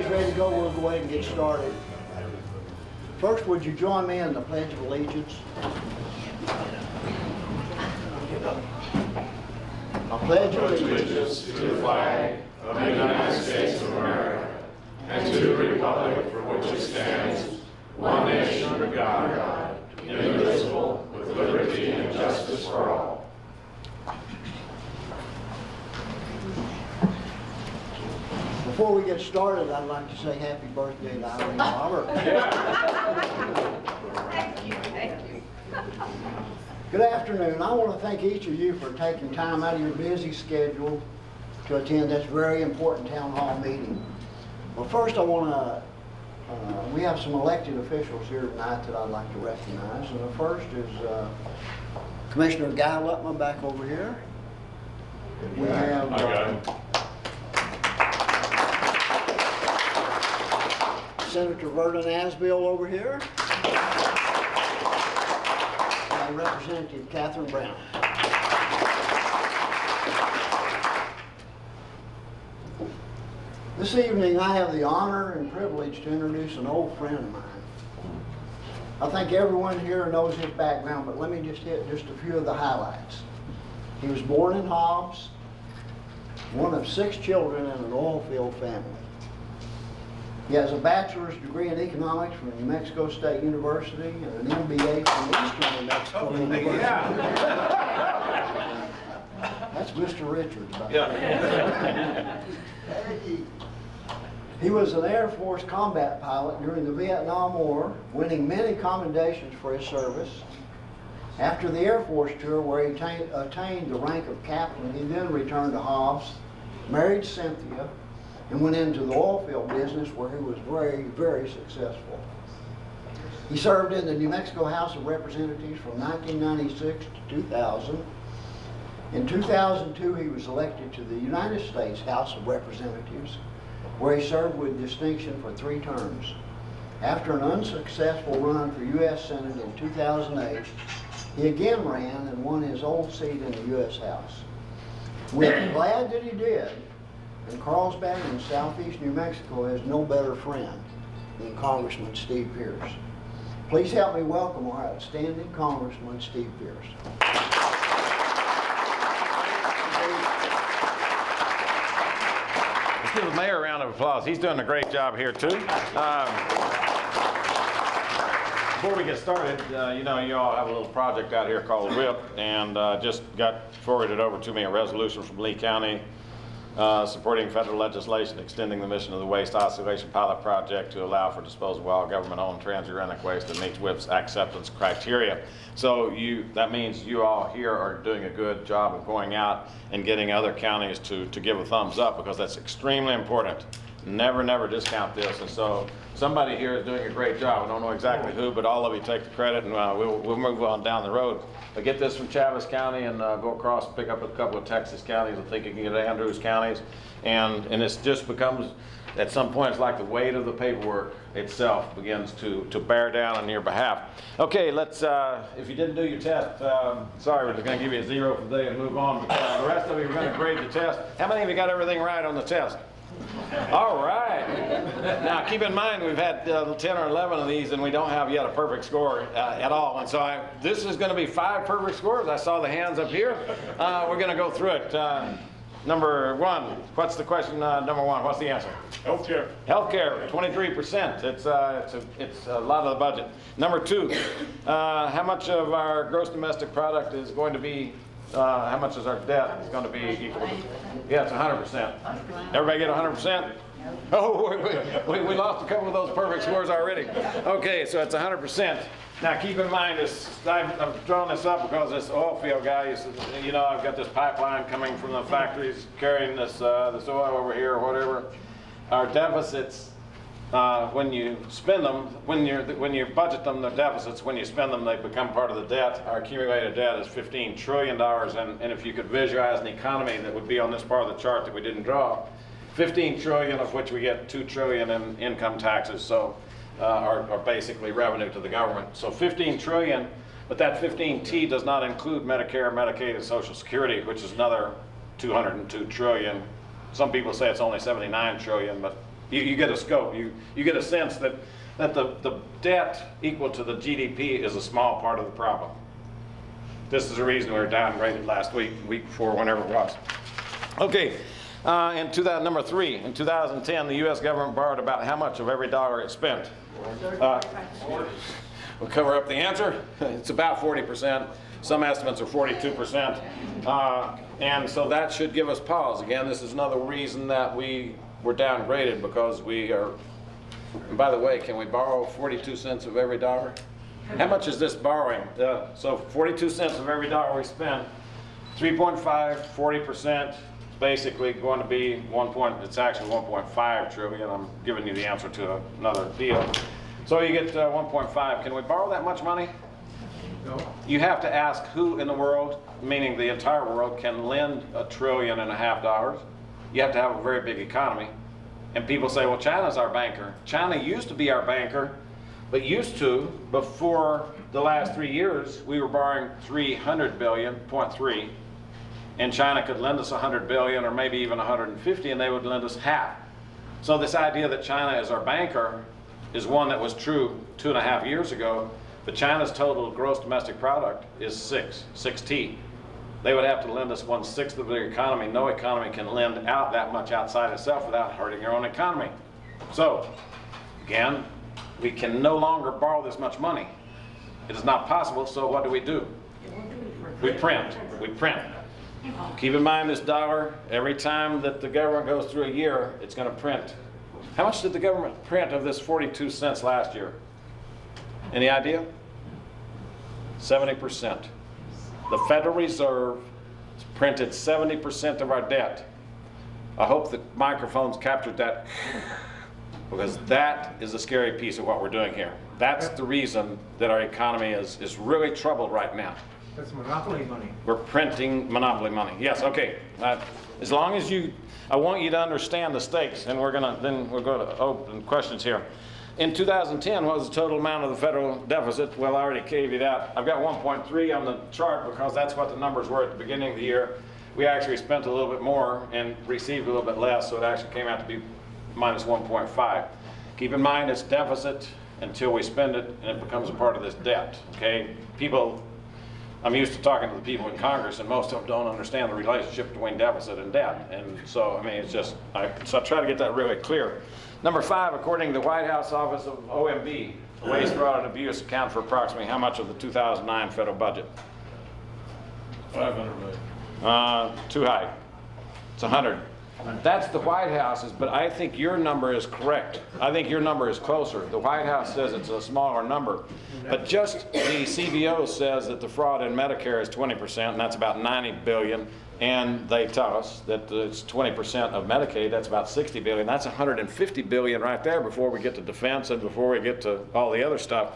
everybody's ready to go, we'll go ahead and get started. First, would you join me in the Pledge of Allegiance? I pledge allegiance to the flag of the United States of America and to the republic for which it stands, one nation under God, indivisible, with liberty and justice for all. Before we get started, I'd like to say happy birthday to Irene Robert. Thank you. Good afternoon. I want to thank each of you for taking time out of your busy schedule to attend this very important town hall meeting. Well, first I want to, we have some elected officials here tonight that I'd like to recognize. And the first is Commissioner Guy Lutman back over here. We have Senator Vernon Asbill over here. And Representative Catherine Brown. This evening I have the honor and privilege to introduce an old friend of mine. I think everyone here knows his background, but let me just hit just a few of the highlights. He was born in Hobbs, one of 6 children in an oil field family. He has a bachelor's degree in economics from New Mexico State University and an MBA from Eastern New Mexico University. That's Mr. Richards. He was an Air Force combat pilot during the Vietnam War, winning many commendations for his service. After the Air Force tour, where he attained the rank of captain, he then returned to Hobbs, married Cynthia, and went into the oil field business where he was very, very successful. He served in the New Mexico House of Representatives from 1996 to 2000. In 2002, he was elected to the United States House of Representatives, where he served with distinction for 3 terms. After an unsuccessful run for U.S. Senate in 2008, he again ran and won his old seat in the U.S. House. We're glad that he did. And Carlsbad in southeast New Mexico has no better friend than Congressman Steve Pearce. Please help me welcome our outstanding Congressman Steve Pearce. Let's give the mayor a round of applause. He's doing a great job here too. Before we get started, you know, you all have a little project out here called WHIP, and just got forwarded over to me a resolution from Lee County supporting federal legislation extending the mission of the Waste Isolation Pilot Project to allow for disposal of all government-owned transuranic waste that meets WHIP's acceptance criteria. So that means you all here are doing a good job of going out and getting other counties to give a thumbs up, because that's extremely important. Never discount this. And so somebody here is doing a great job. I don't know exactly who, but all of you take the credit, and we'll move on down the road. But get this from Chaves County and go across and pick up a couple of Texas counties. I think you can get Andrews counties. And it just becomes, at some point, it's like the weight of the paperwork itself begins to bear down on your behalf. Okay, let's, if you didn't do your test, sorry, we're just going to give you a 0 for the day and move on. But the rest of you are going to grade the test. How many of you got everything right on the test? All right. Now, keep in mind, we've had 10 or 11 of these, and we don't have yet a perfect score at all. And so this is going to be 5 perfect scores. I saw the hands up here. We're going to go through it. Number 1, what's the question? Number 1, what's the answer? Healthcare. Healthcare, 23%. It's a lot of the budget. Number 2, how much of our gross domestic product is going to be how much is our debt is going to be equal to? Yeah, it's 100%. Everybody get 100%? Oh, we lost a couple of those perfect scores already. Okay, so it's 100%. Now keep in mind, I've drawn this up because this oil field guy, you know, I've got this pipeline coming from the factories carrying this oil over here or whatever. Our deficits, when you spend them, when you budget them, the deficits, when you spend them, they become part of the debt. Our accumulated debt is $15 trillion, and if you could visualize an economy that would be on this part of the chart that we didn't draw, 15 trillion of which we get 2 trillion in income taxes, so are basically revenue to the government. So 15 trillion, but that 15T does not include Medicare, Medicaid, and Social Security, which is another 202 trillion. Some people say it's only 79 trillion, but You get a scope. You get a sense that the debt equal to the GDP is a small part of the problem. This is the reason we were downgraded last week before, whenever it was. Okay, number 3, in 2010, the U.S. government borrowed about how much of every dollar it spent? We'll cover up the answer. It's about 40%. Some estimates are 42%. And so that should give us pause. Again, this is another reason that we were downgraded, because we are, and by the way, can we borrow 42 cents of every dollar? How much is this borrowing? So 42 cents of every dollar we spend, 3.5, 40%, it's basically going to be it's actually 1.5 trillion. I'm giving you the answer to another deal. So you get 1.5. Can we borrow that much money? No. You have to ask who in the world, meaning the entire world, can lend $1.5 trillion. You have to have a very big economy. And people say, well, China's our banker. China used to be our banker, but before the last 3 years, we were borrowing 300 billion, 0.3, and China could lend us 100 billion or maybe even 150, and they would lend us half. So this idea that China is our banker is one that was true 2.5 years ago, but China's total gross domestic product is 6T. They would have to lend us 1/6 of their economy. No economy can lend out that much outside itself without hurting their own economy. So, again, we can no longer borrow this much money. It is not possible, so what do? We print. Keep in mind this dollar, every time that the government goes through a year, it's going to print. How much did the government print of this 42 cents last year? Any idea? 70%. The Federal Reserve printed 70% of our debt. I hope the microphones captured that, because that is a scary piece of what we're doing here. That's the reason that our economy is really troubled right now. That's monopoly money. We're printing monopoly money. Yes, okay. As long as I want you to understand the stakes, and we'll go to open questions here. In 2010, what was the total amount of the federal deficit? Well, I already gave you that. I've got 1.3 on the chart because that's what the numbers were at the beginning of the year. We actually spent a little bit more and received a little bit less, so it actually came out to be minus 1.5. Keep in mind it's deficit until we spend it, and it becomes a part of this debt, okay? I'm used to talking to the people in Congress, and most of them don't understand the relationship between deficit and debt. And so, I mean, I try to get that really clear. Number 5, according to the White House Office of OMB, waste, fraud, and abuse account for approximately how much of the 2009 federal budget? 500 million. Too high. It's 100. That's the White House's, but I think your number is correct. I think your number is closer. The White House says it's a smaller number, but just the CBO says that the fraud in Medicare is 20%, and that's about 90 billion. And they tell us that it's 20% of Medicaid, that's about 60 billion. That's 150 billion right there before we get to defense and before we get to all the other stuff.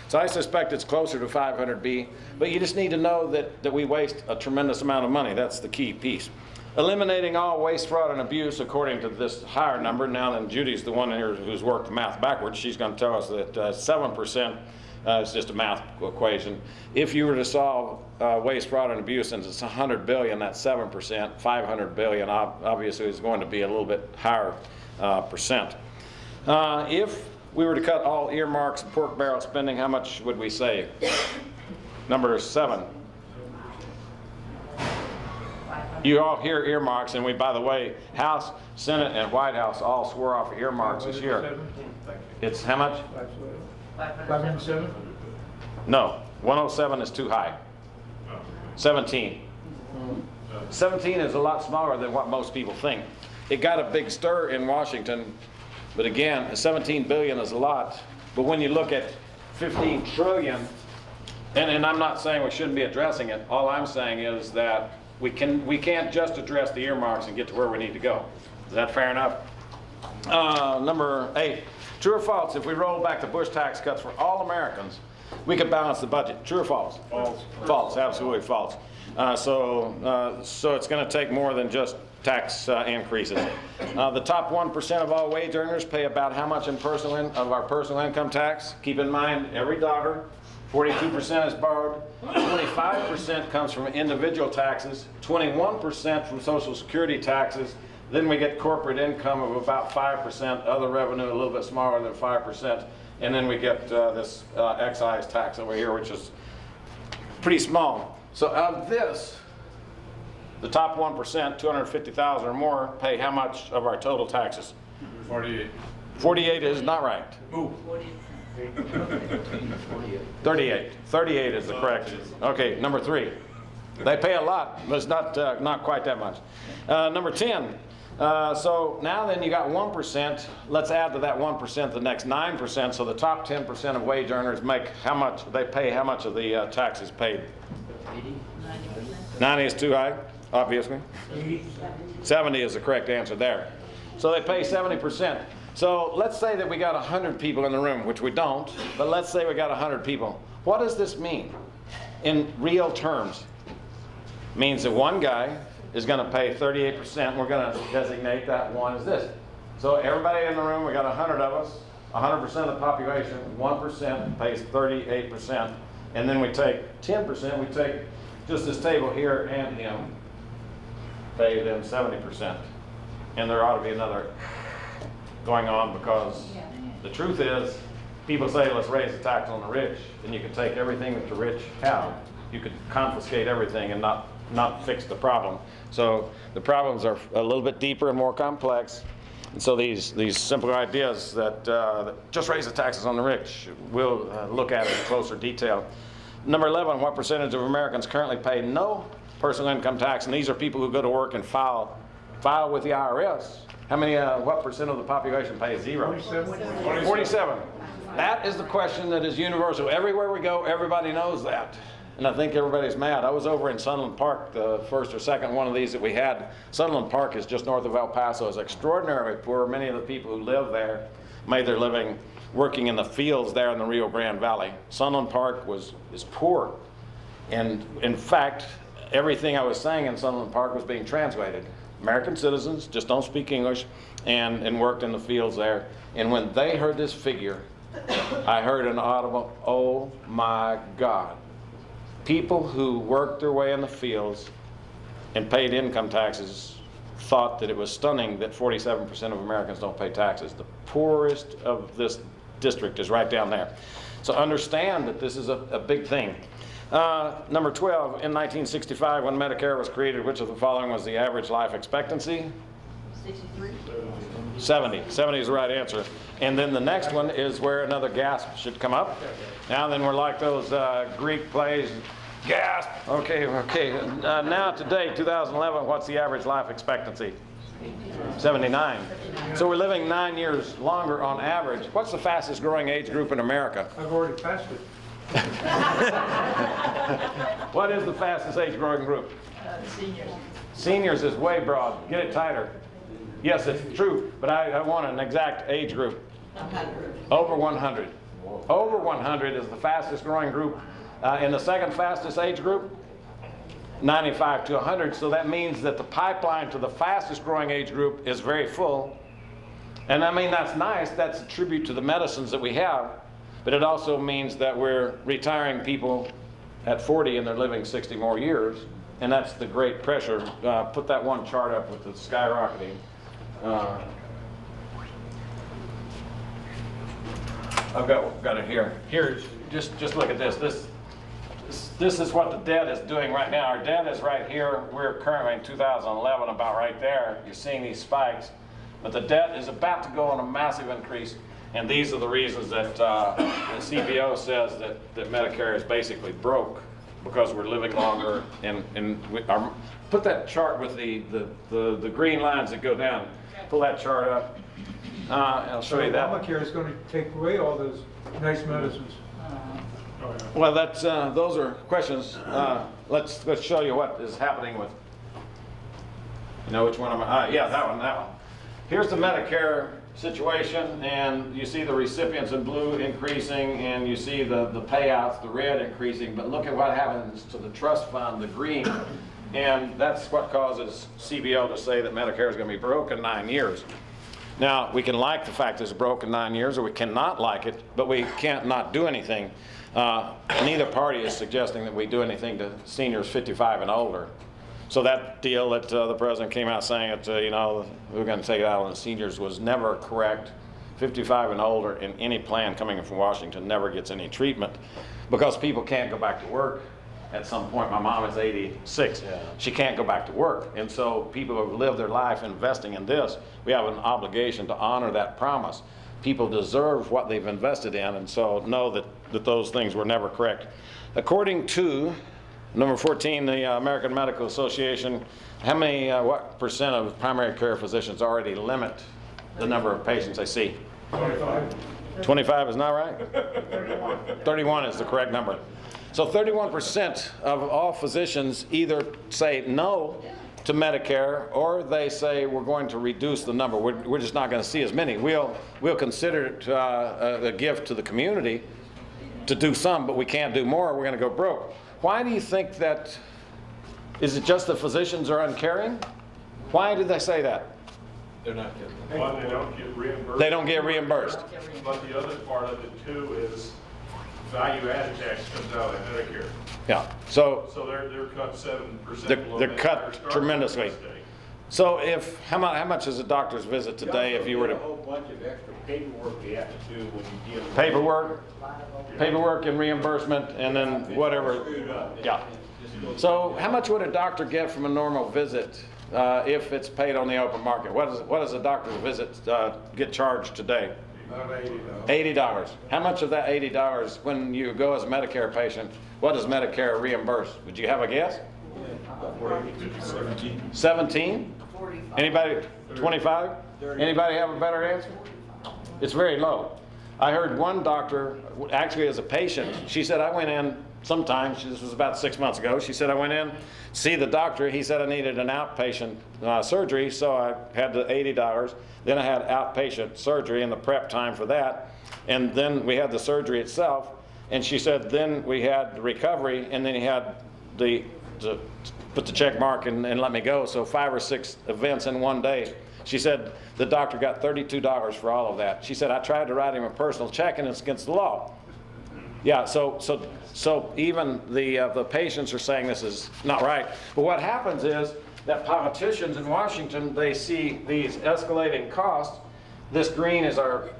So I suspect it's closer to 500B, but you just need to know that we waste a tremendous amount of money. That's the key piece. Eliminating all waste, fraud, and abuse, according to this higher number. Now then, Judy's the one here who's worked the math backwards. She's going to tell us that 7%, it's just a math equation. If you were to solve waste, fraud, and abuse, since it's 100 billion, that's 7%. 500 billion obviously is going to be a little bit higher percent. If we were to cut all earmarks and pork barrel spending, how much would we save? Number 7. You all hear earmarks, and by the way, House, Senate, and White House all swore off earmarks this year. It's how much? 507? No, 107 is too high. 17. 17 is a lot smaller than what most people think. It got a big stir in Washington, but again, 17 billion is a lot. But when you look at 15 trillion, and I'm not saying we shouldn't be addressing it, all I'm saying is that we can't just address the earmarks and get to where we need to go. Is that fair enough? Number 8, true or false, if we roll back the Bush tax cuts for all Americans, we could balance the budget. True or false? False. False, absolutely false. So it's going to take more than just tax increases. The top 1% of all wage earners pay about how much of our personal income tax? Keep in mind, every dollar, 42% is borrowed, 25% comes from individual taxes, 21% from Social Security taxes, Then we get corporate income of about 5%, other revenue a little bit smaller than 5%, and then we get this excise tax over here, which is pretty small. So of this, the top 1%, 250,000 or more, pay how much of our total taxes? 48. 48 is not right. Ooh. 38. 38 is the correct. Okay, number 3. They pay a lot, but it's not quite that much. Number 10. So now then you got 1%. Let's add to that 1% the next 9%. So the top 10% of wage earners make how much? They pay how much of the taxes paid? 90 is too high, obviously. 70 is the correct answer there. So they pay 70%. So let's say that we got 100 people in the room, which we don't, but let's say we got 100 people. What does this mean in real terms? It means that one guy is going to pay 38%. We're going to designate that one as this. So everybody in the room, we got 100 of us, 100% of the population, 1% pays 38%. And then we take 10%, we take just this table here and him, pay them 70%. And there ought to be another going on, because the truth is, people say let's raise the tax on the rich, and you can take everything that the rich have. You could confiscate everything and not fix the problem. So the problems are a little bit deeper and more complex. And so these simple ideas that just raise the taxes on the rich, we'll look at in closer detail. Number 11, what percentage of Americans currently pay no personal income tax? And these are people who go to work and file with the IRS. How many, what percent of the population pays 0? 47. 47. That is the question that is universal. Everywhere we go, everybody knows that. And I think everybody's mad. I was over in Sunland Park, the first or second one of these that we had. Sunland Park is just north of El Paso. It's extraordinarily poor. Many of the people who live there made their living working in the fields there in the Rio Grande Valley. Sunland Park is poor. And in fact, everything I was saying in Sunland Park was being translated. American citizens just don't speak English and worked in the fields there. And when they heard this figure, I heard an audible, oh my God. People who worked their way in the fields and paid income taxes thought that it was stunning that 47% of Americans don't pay taxes. The poorest of this district is right down there. So understand that this is a big thing. Number 12, in 1965, when Medicare was created, which of the following was the average life expectancy? 63. 70. 70 is the right answer. And then the next one is where another gasp should come up. Now then we're like those Greek plays, gasp. Okay. Now today, 2011, what's the average life expectancy? 79. So we're living 9 years longer on average. What's the fastest growing age group in America? I've already passed it. What is the fastest age growing group? Seniors. Seniors is way broad. Get it tighter. Yes, it's true, but I want an exact age group. 100. Over 100. Over 100 is the fastest growing group. In the second fastest age group, 95 to 100. So that means that the pipeline to the fastest growing age group is very full. And I mean, that's nice. That's a tribute to the medicines that we have. But it also means that we're retiring people at 40 and they're living 60 more years. And that's the great pressure. Put that one chart up with the skyrocketing. I've got it here. Here, just look at this. This is what the debt is doing right now. Our debt is right here. We're currently in 2011, about right there. You're seeing these spikes. But the debt is about to go on a massive increase. And these are the reasons that the CBO says that Medicare is basically broke, because we're living longer. And put that chart with the green lines that go down. Pull that chart up. I'll show you that. Obamacare is going to take away all those nice medicines. Well, that's those are questions. Let's show you what is happening with. You know which one I'm? Yeah, that one. Here's the Medicare situation, and you see the recipients in blue increasing, and you see the payouts, the red, increasing. But look at what happens to the trust fund, the green, and that's what causes CBO to say that Medicare is going to be broke in 9 years. Now, we can like the fact it's broke in 9 years, or we cannot like it, but we can't not do anything. Neither party is suggesting that we do anything to seniors 55 and older. So that deal that the president came out saying that, you know, we're going to take it out on the seniors was never correct. 55 and older in any plan coming from Washington never gets any treatment because people can't go back to work. At some point, my mom is 86. Yeah. She can't go back to work. And so people who have lived their life investing in this, we have an obligation to honor that promise. People deserve what they've invested in, and so know that those things were never correct. According to number 14, the American Medical Association, how many, what percent of primary care physicians already limit the number of patients they see? 25. 25 is not right? 31 is the correct number. So 31% of all physicians either say no to Medicare or they say we're going to reduce the number. We're just not going to see as many. We'll consider it a gift to the community to do some, but we can't do more. We're going to go broke. Why do you think that? Is it just the physicians are uncaring? Why do they say that? They're not getting. One, they don't get reimbursed. They don't get reimbursed. But the other part of it too is value-added tax comes out of Medicare. Yeah. So They're cut 7%. They're below Medicare cut starting tremendously. mistake. So if how much is a doctor's visit today if you were A to whole bunch of extra paperwork you have to do when you deal with. paperwork and reimbursement and then whatever? Yeah. So how much would a doctor get from a normal visit if it's paid on the open market? What does a doctor's visit get charged today? About $80. How much of that $80 when you go as a Medicare patient, what does Medicare reimburse? Would you have a guess? 17? Anybody? 25? Anybody have a better answer? It's very low. I heard one doctor, actually as a patient, she said, I went in sometimes, this was about 6 months ago, she said I went in, see the doctor, he said I needed an outpatient surgery, so I had the $80. Then I had outpatient surgery and the prep time for that. And then we had the surgery itself. And she said then we had the recovery and then he had to put the check mark and let me go. So 5 or 6 events in one day. She said the doctor got $32 for all of that. She said I tried to write him a personal check and it's against the law. Yeah, so even the patients are saying this is not right. But what happens is that politicians in Washington, they see these escalating costs. This green is our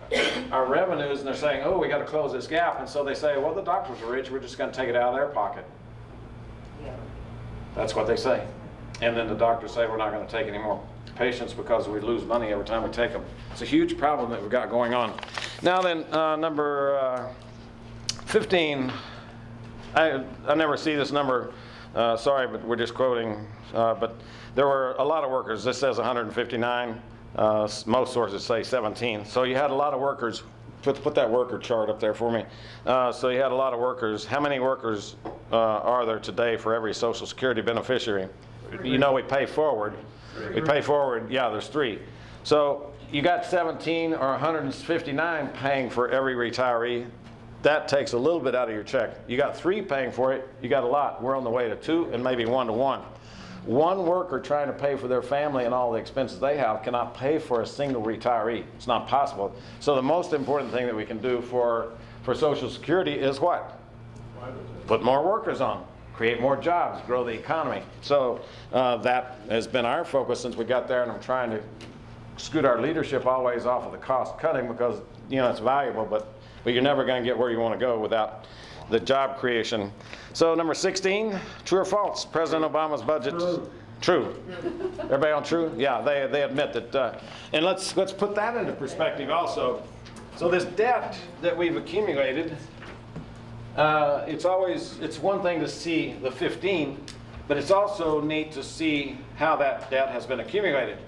revenues, and they're saying, oh, we got to close this gap. And so they say, well, the doctors are rich, we're just going to take it out of their pocket. That's what they say. And then the doctors say, we're not going to take any more patients because we lose money every time we take them. It's a huge problem that we've got going on. Now then, number 15, I never see this number, sorry, but we're just quoting, but there were a lot of workers. This says 159, most sources say 17. So you had a lot of workers. Put that worker chart up there for me. So you had a lot of workers. How many workers are there today for every Social Security beneficiary? You know we pay forward. We pay forward, yeah, there's 3. So you got 17 or 159 paying for every retiree. That takes a little bit out of your check. You got 3 paying for it, you got a lot. We're on the way to 2 and maybe 1 to 1. One worker trying to pay for their family and all the expenses they have cannot pay for a single retiree. It's not possible. So the most important thing that we can do for Social Security is what? Put more workers on, create more jobs, grow the economy. So that has been our focus since we got there, and I'm trying to scoot our leadership always off of the cost cutting because, you know, it's valuable, but you're never going to get where you want to go without the job creation. So number 16, true or false? President Obama's budget. True. Everybody on true? Yeah, they admit that. And let's put that into perspective also. So this debt that we've accumulated, it's one thing to see the 15, but it's also neat to see how that debt has been accumulated.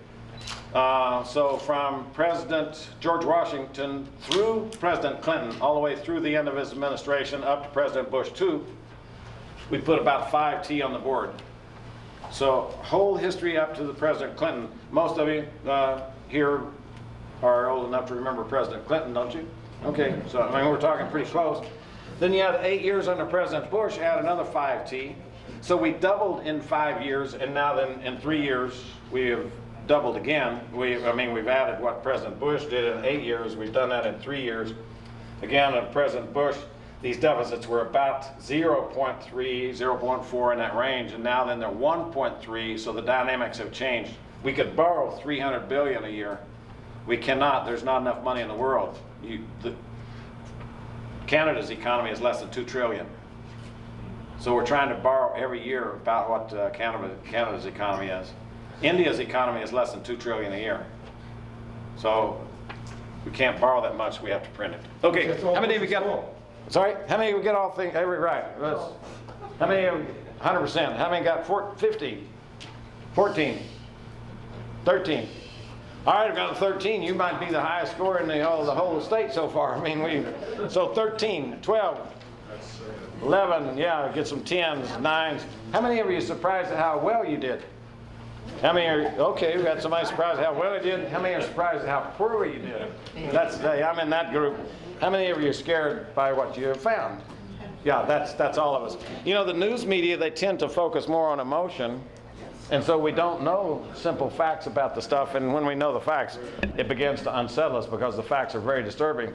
So from President George Washington through President Clinton, all the way through the end of his administration up to President Bush 2, we put about 5T on the board. So whole history up to the President Clinton. Most of you here are old enough to remember President Clinton, don't you? Okay, so I mean we're talking pretty close. Then you had 8 years under President Bush, add another 5T. So we doubled in 5 years, and now then in 3 years we have doubled again. We've added what President Bush did in 8 years. We've done that in 3 years. Again, President Bush, these deficits were about 0.3, 0.4 in that range, and now then they're 1.3, so the dynamics have changed. We could borrow 300 billion a year. We cannot, there's not enough money in the world. Canada's economy is less than 2 trillion. So we're trying to borrow every year about what Canada's economy is. India's economy is less than 2 trillion a year. So we can't borrow that much, we have to print it. Okay, That's all how many of you versus got, all. sorry, how many of you get all things, right, how many, 100%, how many got 15, 14, 13? All right, I've got a 13, you might be the highest score in the whole state so far. I mean, so 13, 12, 11, yeah, get some 10s, 9s. How many of you are surprised at how well you did? How many are, okay, we got somebody surprised at how well you did. How many are surprised at how poorly you did? I'm in that group. How many of you are scared by what you have found? Yeah, that's all of us. You know, the news media, they tend to focus more on emotion, and so we don't know simple facts about the stuff, and when we know the facts, it begins to unsettle us because the facts are very disturbing.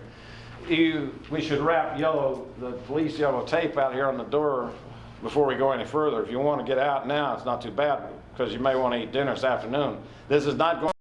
We should wrap the police yellow tape out here on the door before we go any further. If you want to get out now, it's not too bad, because you may want to eat dinner this afternoon. This is not going